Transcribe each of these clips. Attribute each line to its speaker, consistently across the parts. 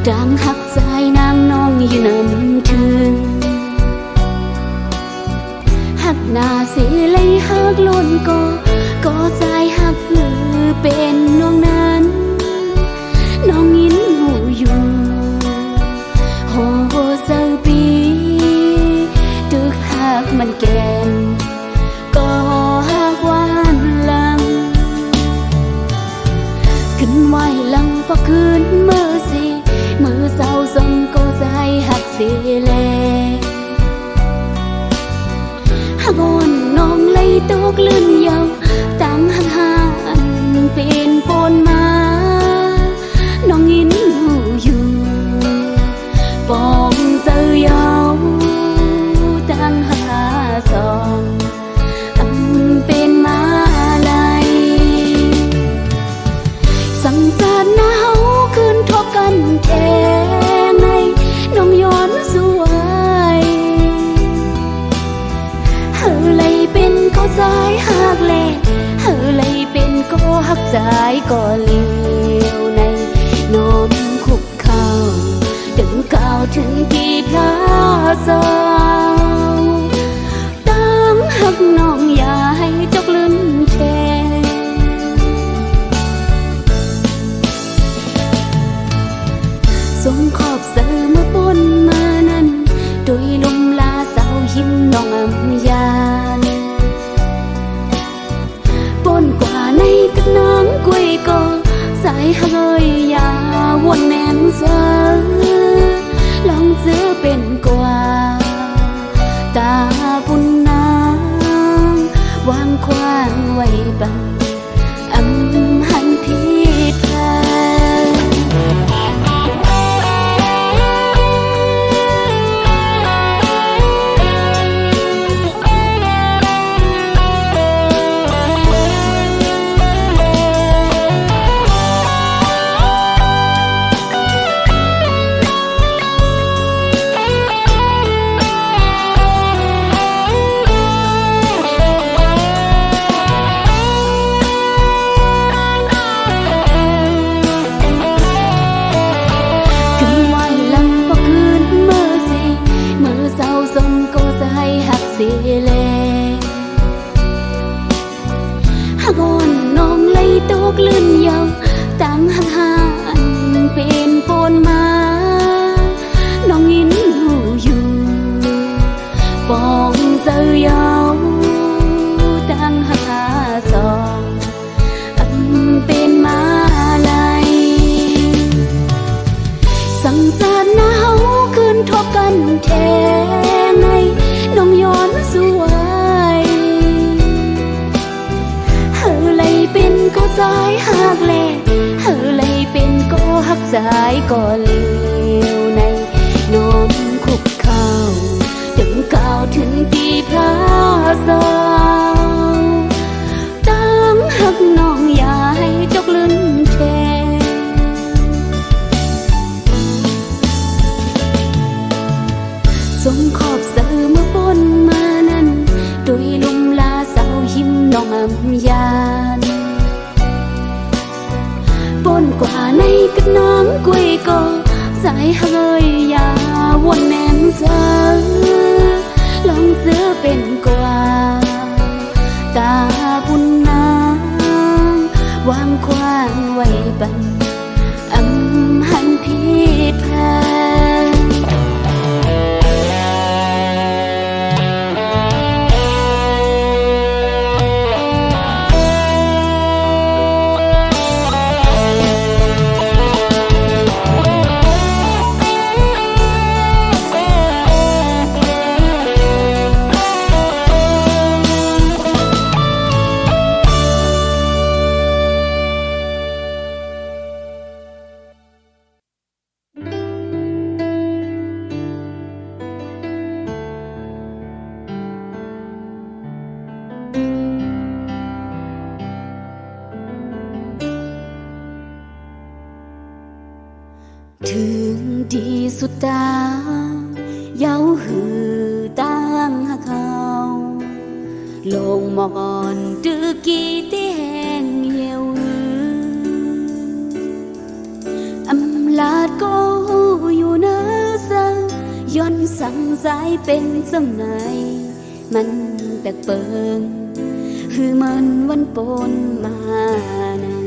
Speaker 1: ดังหักสายนางน้องอยู่นำถึงหักหน้าสิเลยหักล้นก็สายหักหือเป็นน้องนั้นน้องยินหูอยู่โหเศร้าปีตึกหักมันแก่นก็หักหวานลังขึ้นไหวลังพอคืนมือสิมือเศร้าสมก็สายหักสิแลหักอ่อนน้องเลยตกลื่นยาวตั้งหักหานเป็นปนมาน้องยินหูอยู่ปองเสือยาวตั้งหาสองเป็นมาลายสังสารหนาวคืนทบกันแท้ในน้องย้อนสวยเฮอเลยเป็นก็สายหักแลเฮอเลยเป็นก็หักสายก็เลี้ยวในน้องคุกเข่าถึงก้าวถึงกี่พลาสาวตั้งหักน้องอย่าให้จกลืมแทนส่งขอบเสือมาปนมานั้นโดยลมลาเศร้ายิ้มน้องอำยานปนกว่าในกระนังกวยก็สายเฮยยาวนแนนเสือลองเสือเป็นกว่าตาบุญนางวางควางไว้บังหันผิดพลาดสิเลหักอ่อนน้องเลยตกลื่นยาวตั้งหักหานเป็นปนมาน้องยินหูอยู่ปองเสือยาวตั้งหักหาสองเป็นมาลายสังสารหนาวคืนทบกันแท้ในน้องย้อนสวยเฮอเลยเป็นก็สายหักแลเฮอเลยเป็นก็หักสายก็เลี้ยวในน้องคุกเข่าถึงก้าวถึงตีพลาสาวตั้งหักน้องอย่าให้จกลืมแทนส่งขอบเสือมาปนมานั้นโดยลมลาเศร้ายิ้มน้องอำยานปนกว่าในกระนังกวยก็สายเฮยยาวนแนนเสือลองเสือเป็นกว่าตาบุญนางวางควางไว้บังหันผิดพลาดถึงที่สุดตาเย้าหือตั้งหาเขาลงมอกอ่อนตึกกี่ที่แห่งเหี่ยวอำลาดก็ สั่งสายเป็นจังไหนมันแปลกเปิงคือมันวันปนมานั้น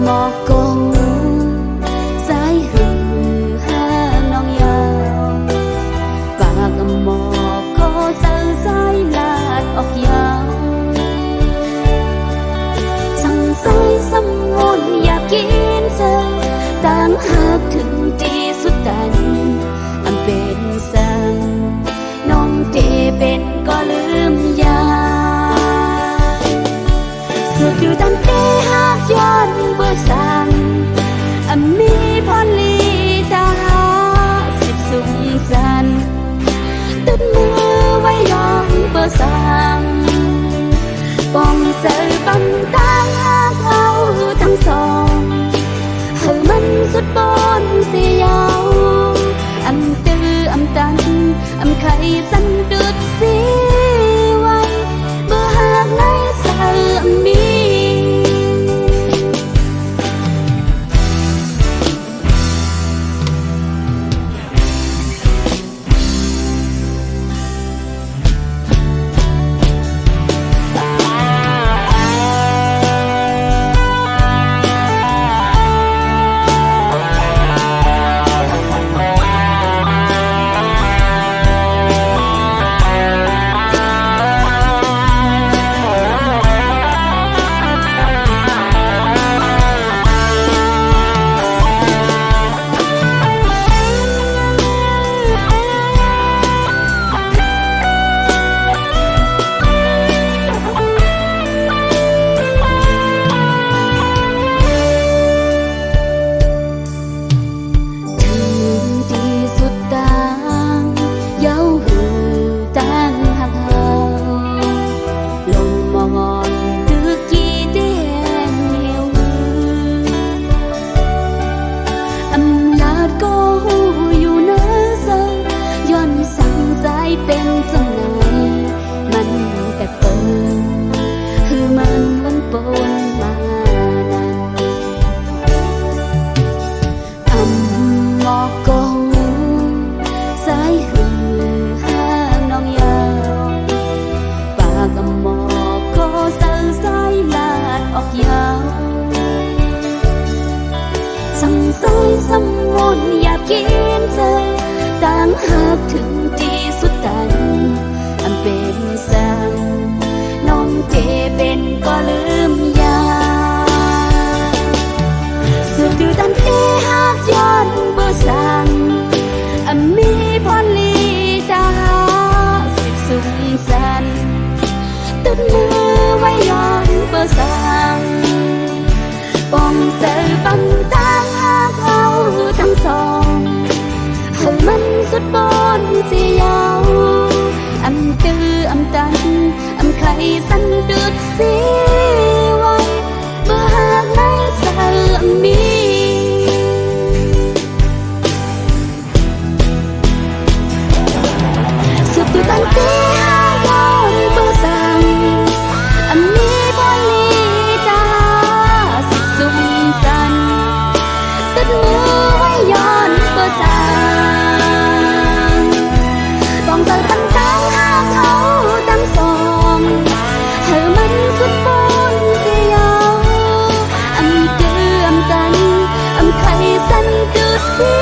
Speaker 1: หมอกกงสายหือห้าน้องยาวปากหมอกก็เจอสายลาดออกยาวสั่งสายสำมนอยากกินเธอต่างหากถึงที่สุดตันอันเป็นสั่งน้องเจเป็นก็ลืมยาสุดอยู่ตันเตหากย้อนเบื่อสั่งมีพรลีตาหาสิบสุขสันตึดมือไว้ยองเบื่อสั่งป้องเสือบังตาหากเอาทั้งสองให้มันสุดบนเสียยาวตื้อตันไข่สันดุดสีไว้เบื่อหากในสามีเป็นจังไหนมันแปลกเปิงคือมันวันปนมานั้นหมอกกงสายหือห้าน้องยาวปากหมอกก็สั่งสายลาดออกยาวสั่งสายสำมนอยากกินเธอต่างหากถึงที่สุดตันอันเป็นสั่งน้องเจเป็นก็ลืมยาสุดอยู่ตันเตหากย้อนเบื่อสั่งมีพรลีตาสิบสุขสันตึดมือไว้ย้อนเบื่อสั่งป้องเสือบังตาหากเอาทั้งสองให้มันสุดบนเสียยาวตื้อตันไข่สันดุดสีไว้เบื่อหากในสามีสุดอยู่ตันเตหายอนเบื่อสั่งมีบอลีตาสิสุขสันตึดมือไว้ย้อนเบื่อสั่งป้องเสือบังตาหากเอาทั้งสองให้มันสุดบนเสียยาวตื้อตันไข่สันดุดสี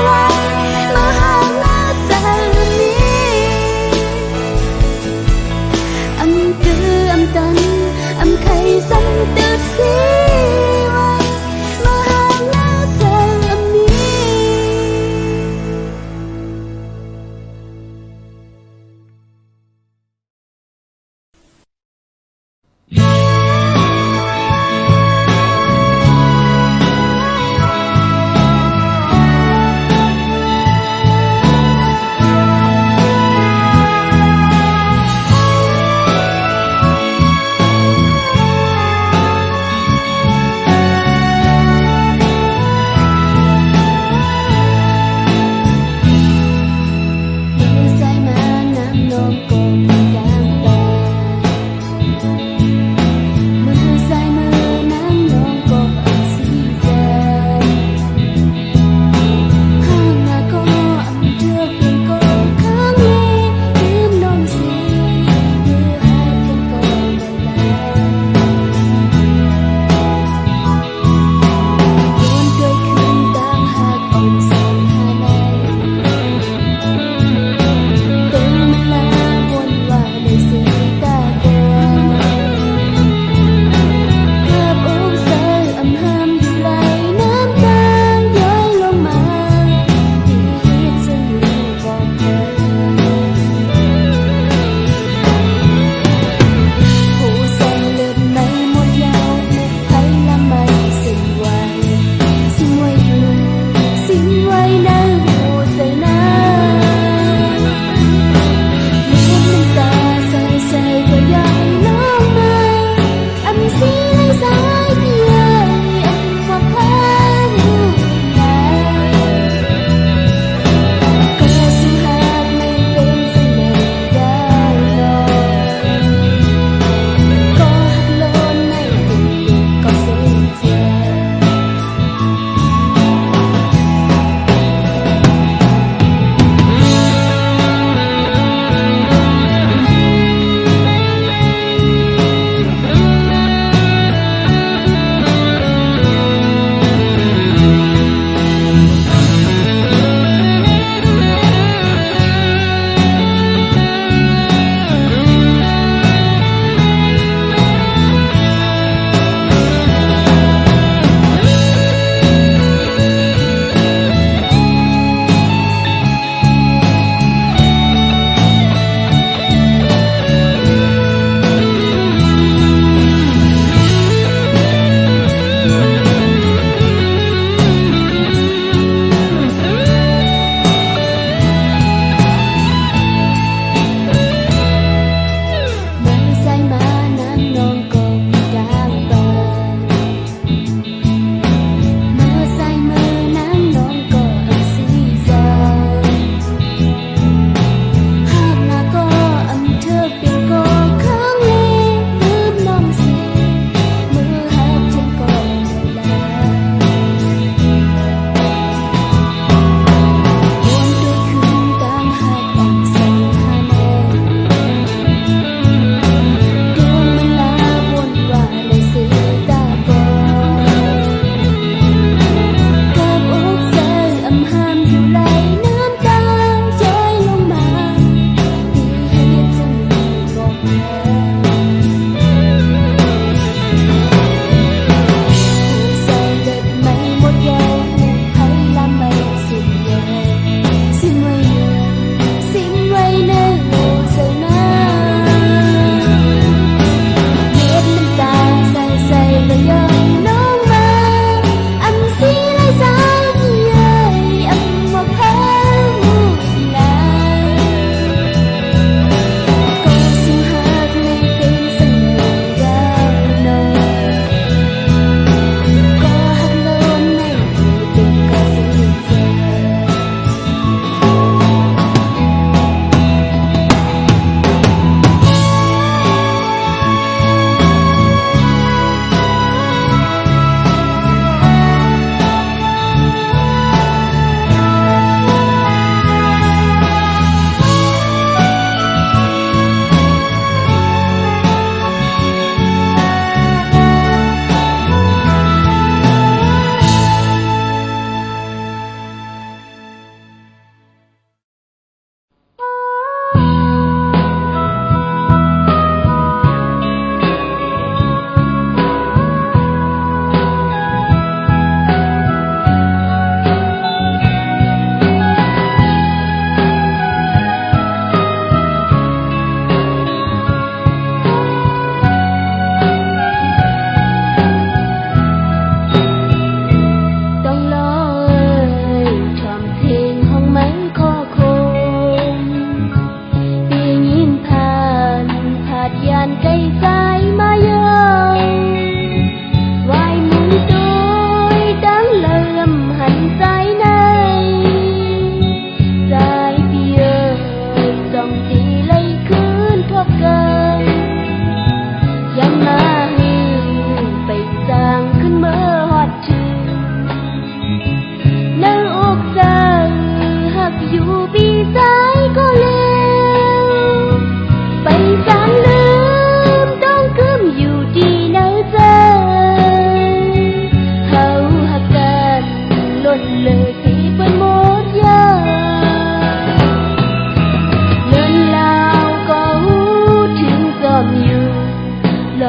Speaker 1: ไว้มาหาหน้าสามีตื้อตันไข่สันดุดสีไว้มาหาหน้าสามี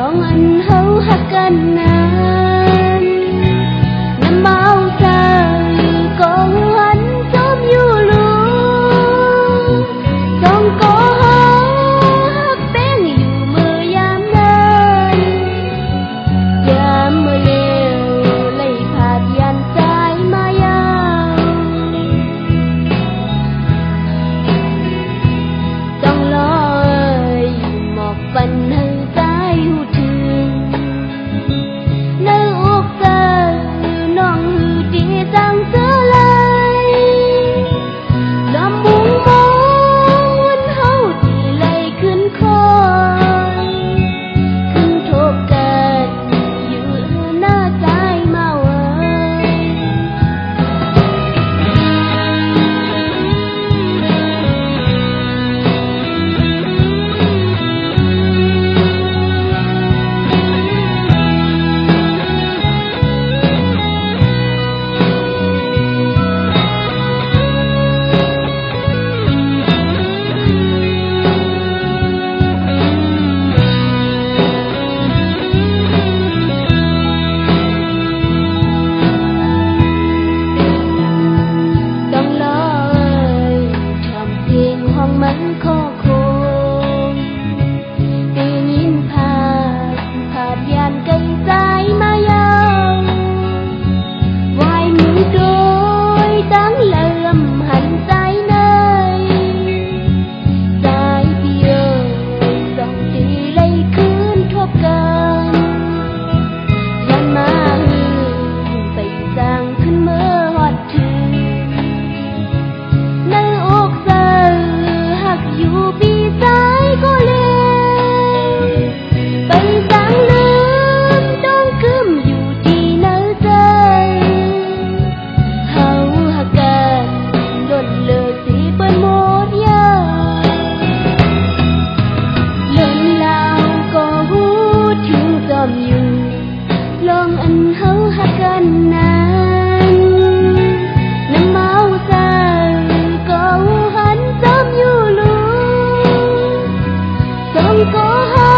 Speaker 1: องอันเฮาฮักกันนั้นน้ำเมาใจก็หันจมอยู่ลูสองก็ฮักแป้งอยู่มือยามนั้นยามมือเลวไล่ผาดยันใจมายาวต้องรอหมอกปันให้ใจหูถึงในอกเธอน้องหือดีจังเสือเลยลำบุงมองวันเฮาที่ไหลขึ้นคอยขึ้นทบกันอยู่หน้าใจมาเว้ยต้องรอทำเพลงห้องมันข้อโคงได้ยินภาพยานไกลใจมายาววายมือโดยตั้งเลื่อมหันใจเนยใจพี่เอ๋ยสองทีไหลคืนทบกันยันมาหือไปสร้างขึ้นเมื่อฮอดถึงในอกเธอหักอยู่ปีซ้ายก็เลวไปสร้างลืมต้องคืมอยู่ที่เนื้อใจเฮาหักกันล้นเลือสิเปิ้นหมดยาเลินลาวก็หูถึงจอมอยู่ลองอันเฮาหักกันนั้นน้ำเมาใจก็หันจอมอยู่ลูสองก็หั